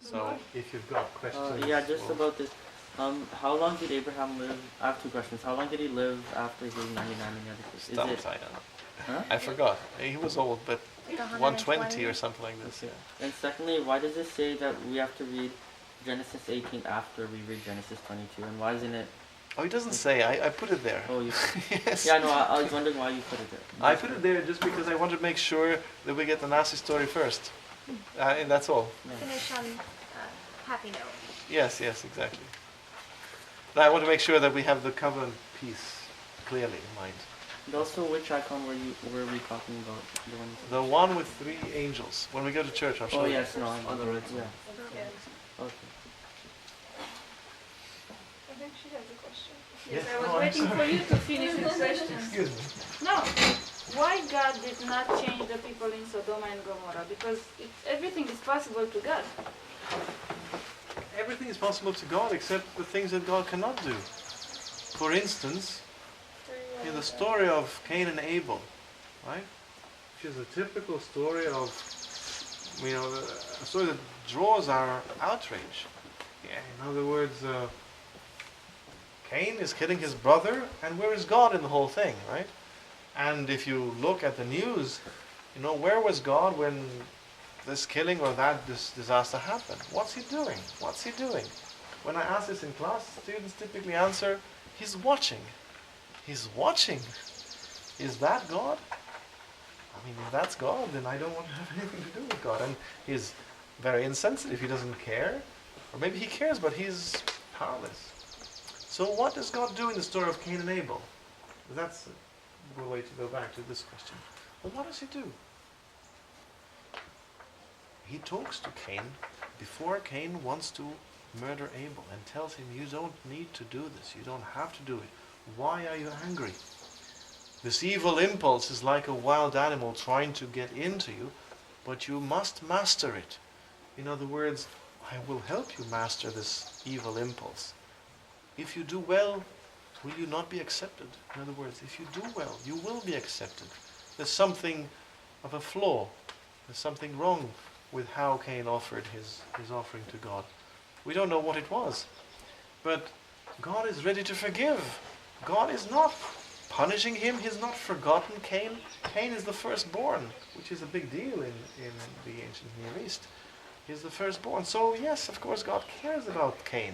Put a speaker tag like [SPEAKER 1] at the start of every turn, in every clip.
[SPEAKER 1] So if you've got questions...
[SPEAKER 2] yeah, just about this. How long did Abraham live? I have two questions. How long did he live after he was 99 in the other case?
[SPEAKER 1] Stop, I don't know.
[SPEAKER 2] Huh?
[SPEAKER 1] I forgot. He was old, but
[SPEAKER 3] Like
[SPEAKER 1] 120 or something like this.
[SPEAKER 2] Okay. And secondly, why does it say that we have to read Genesis 18 after we read Genesis 22? And why isn't it...
[SPEAKER 1] Oh, he doesn't say. I put it there.
[SPEAKER 2] Oh, you...
[SPEAKER 1] Yes.
[SPEAKER 2] Yeah, no, I was wondering why you put it there.
[SPEAKER 1] I put it there just because I want to make sure that we get the Nasi story first. And that's all.
[SPEAKER 2] Yeah.
[SPEAKER 3] Finish on a happy note.
[SPEAKER 1] Yes, exactly. But I want to make sure that we have the covenant piece clearly in mind.
[SPEAKER 2] And also, which icon were we talking about?
[SPEAKER 1] The one with 3 angels. When we go to church, I'll show you.
[SPEAKER 2] Oh yes, no, I'm
[SPEAKER 1] On the right
[SPEAKER 2] yeah.
[SPEAKER 3] Okay.
[SPEAKER 2] Okay.
[SPEAKER 4] I think she has a question.
[SPEAKER 1] Yes,
[SPEAKER 4] I was
[SPEAKER 1] I'm
[SPEAKER 4] waiting for
[SPEAKER 1] sorry.
[SPEAKER 4] you to finish the question.
[SPEAKER 1] Excuse me.
[SPEAKER 4] No. Why God did not change the people in Sodom and Gomorrah? Because everything is possible to God.
[SPEAKER 1] Everything is possible to God except the things that God cannot do. For instance, in the story of Cain and Abel, right? Which is a typical story of, a story that draws our outrage. Yeah, in other words, Cain is killing his brother, and where is God in the whole thing, right? And if you look at the news, where was God when this killing or this disaster happened? What's he doing? What's he doing? When I ask this in class, students typically answer, he's watching. He's watching. Is that God? I mean, if that's God, then I don't want to have anything to do with God. And he's very insensitive. He doesn't care. Or maybe he cares, but he's powerless. So what does God do in the story of Cain and Abel? That's a good way to go back to this question. Well, what does he do? He talks to Cain before Cain wants to murder Abel and tells him, you don't need to do this. You don't have to do it. Why are you angry? This evil impulse is like a wild animal trying to get into you, but you must master it. In other words, I will help you master this evil impulse. If you do well, will you not be accepted? In other words, if you do well, you will be accepted. There's something of a flaw. There's something wrong with how Cain offered his offering to God. We don't know what it was. But God is ready to forgive. God is not punishing him. He's not forgotten Cain. Cain is the firstborn, which is a big deal in the ancient Near East. He's the firstborn. So yes, of course, God cares about Cain.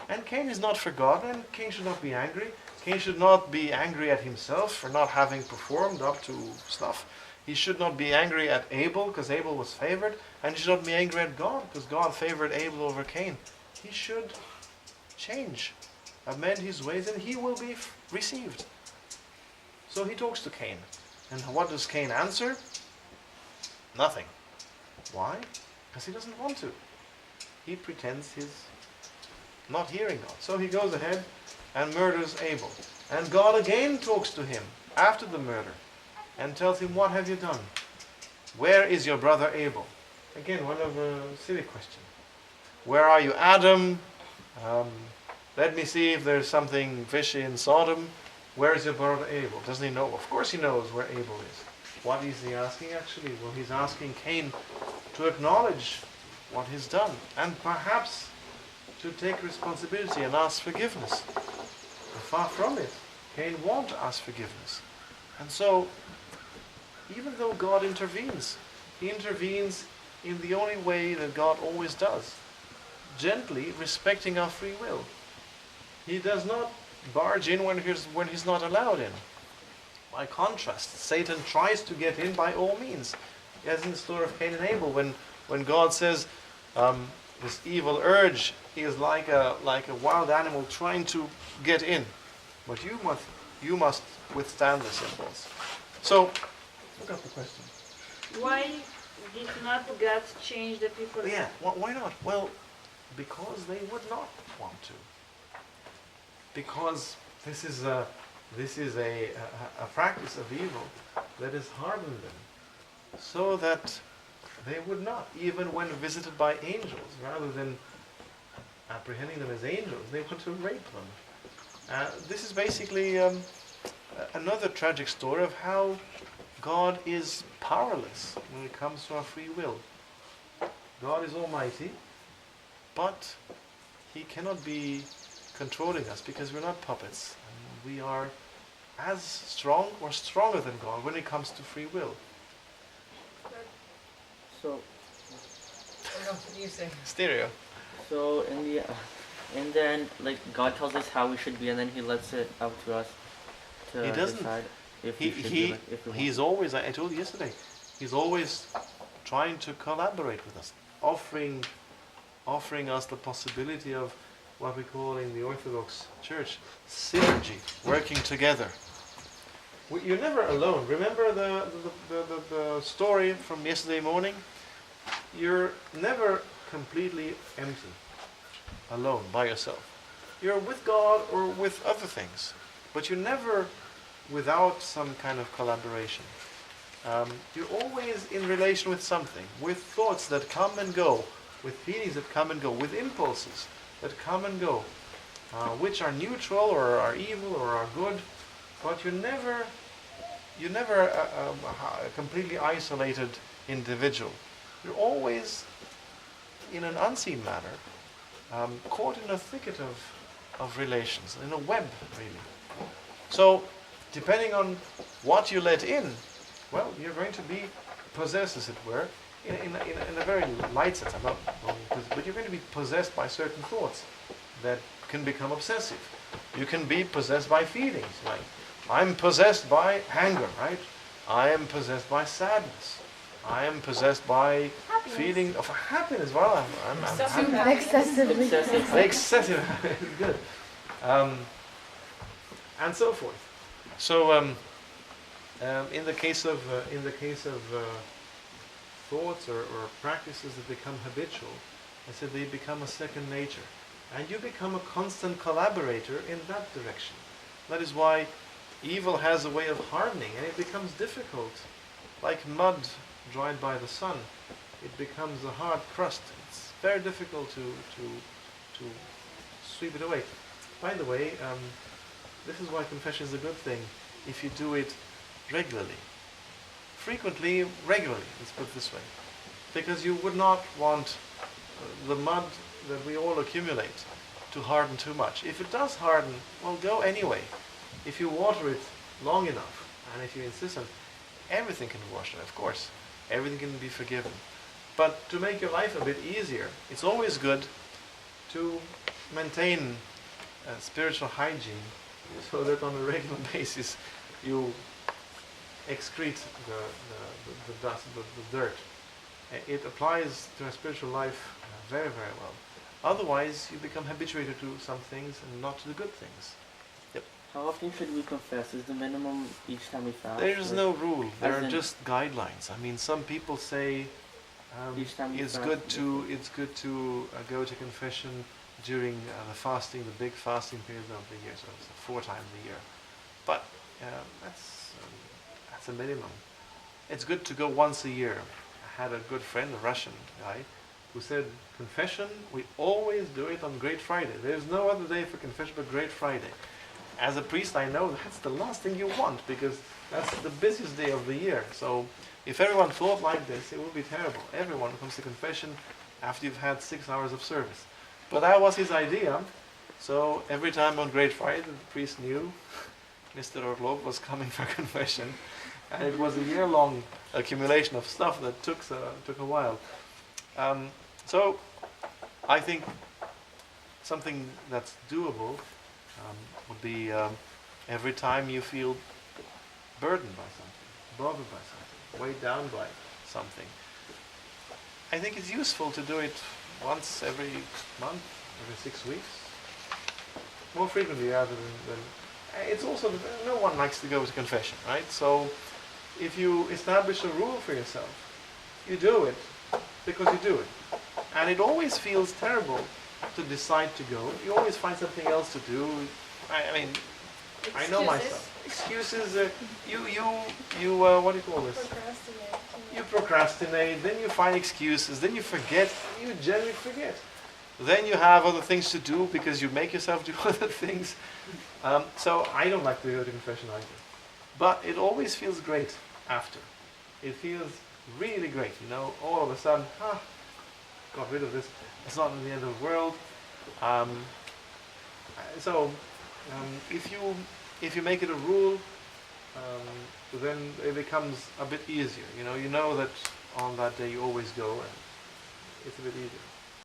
[SPEAKER 1] And Cain is not forgotten, and Cain should not be angry. Cain should not be angry at himself for not having performed up to snuff. He should not be angry at Abel, because Abel was favored. And he should not be angry at God, because God favored Abel over Cain. He should change, amend his ways, and he will be received. So he talks to Cain. And what does Cain answer? Nothing. Why? Because he doesn't want to. He pretends he's not hearing God. So he goes ahead and murders Abel. And God again talks to him after the murder and tells him, what have you done? Where is your brother Abel? Again, one of a silly question. Where are you, Adam? Let me see if there's something fishy in Sodom. Where is your brother Abel? Doesn't he know? Of course he knows where Abel is. What is he asking actually? Well, he's asking Cain to acknowledge what he's done and perhaps to take responsibility and ask forgiveness. Far from it. Cain won't ask forgiveness. And so, even though God intervenes, he intervenes in the only way that God always does. Gently, respecting our free will. He does not barge in when he's not allowed in. By contrast, Satan tries to get in by all means. As in the story of Cain and Abel, when God says, this evil urge is like a wild animal trying to get in. But you must withstand this impulse. So, look up the question.
[SPEAKER 4] Why did not God change the people?
[SPEAKER 1] Yeah, why not? Well, because they would not want to. Because this is a practice of evil that has hardened them, so that they would not, even when visited by angels, rather than apprehending them as angels, they want to rape them. This is basically another tragic story of how God is powerless when it comes to our free will. God is almighty, but he cannot be controlling us because we're not puppets. And we are as strong or stronger than God when it comes to free will.
[SPEAKER 2] So,
[SPEAKER 5] You say.
[SPEAKER 1] Stereo.
[SPEAKER 2] so in the end, like God tells us how we should be, and then He lets it up to us to
[SPEAKER 1] He doesn't.
[SPEAKER 2] decide if
[SPEAKER 1] He,
[SPEAKER 2] we should
[SPEAKER 1] he,
[SPEAKER 2] do it, if we want.
[SPEAKER 1] he's always, I told you yesterday, he's always trying to collaborate with us, offering us the possibility of what we call in the Orthodox Church synergy, working together. You're never alone. Remember the story from yesterday morning? You're never completely empty, alone, by yourself. You're with God or with other things, but you're never without some kind of collaboration. You're always in relation with something, with thoughts that come and go, with feelings that come and go, with impulses that come and go, which are neutral or are evil or are good, but you're never a completely isolated individual. You're always, in an unseen manner, caught in a thicket of relations, in a web, really. So, depending on what you let in, well, you're going to be possessed, as it were, in a very light sense. I'm not, but you're going to be possessed by certain thoughts that can become obsessive. You can be possessed by feelings, like I'm possessed by anger, right? I am possessed by sadness. I am possessed by
[SPEAKER 3] Happiness.
[SPEAKER 1] feeling of happiness. Well, I'm happy.
[SPEAKER 3] Excessively.
[SPEAKER 2] Excessive.
[SPEAKER 1] Excessive, good, and so forth. So, in the case of thoughts or practices that become habitual, I said they become a second nature, and you become a constant collaborator in that direction. That is why evil has a way of hardening, and it becomes difficult, like mud dried by the sun. It becomes a hard crust. It's very difficult to sweep it away. By the way, this is why confession is a good thing if you do it regularly. Frequently, regularly, let's put it this way. Because you would not want the mud that we all accumulate to harden too much. If it does harden, well, go anyway. If you water it long enough, and if you insist on it, everything can be washed away, of course. Everything can be forgiven. But to make your life a bit easier, it's always good to maintain spiritual hygiene, so that on a regular basis you excrete the dust, the dirt. It applies to a spiritual life very, very well. Otherwise, you become habituated to some things and not to the good things.
[SPEAKER 2] How often should we confess? Is the minimum each time we fast?
[SPEAKER 1] There is
[SPEAKER 2] or
[SPEAKER 1] no rule. There
[SPEAKER 2] as
[SPEAKER 1] are
[SPEAKER 2] in-
[SPEAKER 1] just guidelines. I mean, some people say
[SPEAKER 2] Each time you
[SPEAKER 1] it's
[SPEAKER 2] fast,
[SPEAKER 1] good to go to confession during the fasting, the big fasting period of the year, so it's 4 times a year. But that's a minimum. It's good to go once a year. I had a good friend, a Russian guy, who said, confession, we always do it on Great Friday. There's no other day for confession but Great Friday. As a priest, I know that's the last thing you want, because that's the busiest day of the year. So if everyone thought like this, it would be terrible. Everyone comes to confession after you've had 6 hours of service. But that was his idea. So every time on Great Friday, the priest knew Mr. Orlov was coming for confession. And it was a year-long accumulation of stuff that took a while. So I think something that's doable would be every time you feel burdened by something, bothered by something, weighed down by something. I think it's useful to do it once every month, every 6 weeks, more frequently rather than it's also, no one likes to go to confession, right? So if you establish a rule for yourself, you do it because you do it. And it always feels terrible to decide to go. You always find something else to do. I mean, I know myself. Excuses. You what do you call this?
[SPEAKER 3] Procrastinate.
[SPEAKER 1] You procrastinate, then you find excuses, then you forget, you generally forget. Then you have other things to do because you make yourself do other things. So I don't like to go to confession either. But it always feels great after. It feels really great, you know, all of a sudden, got rid of this. It's not the end of the world. So if you make it a rule, then it becomes a bit easier. You know that on that day you always go, and it's a bit easier.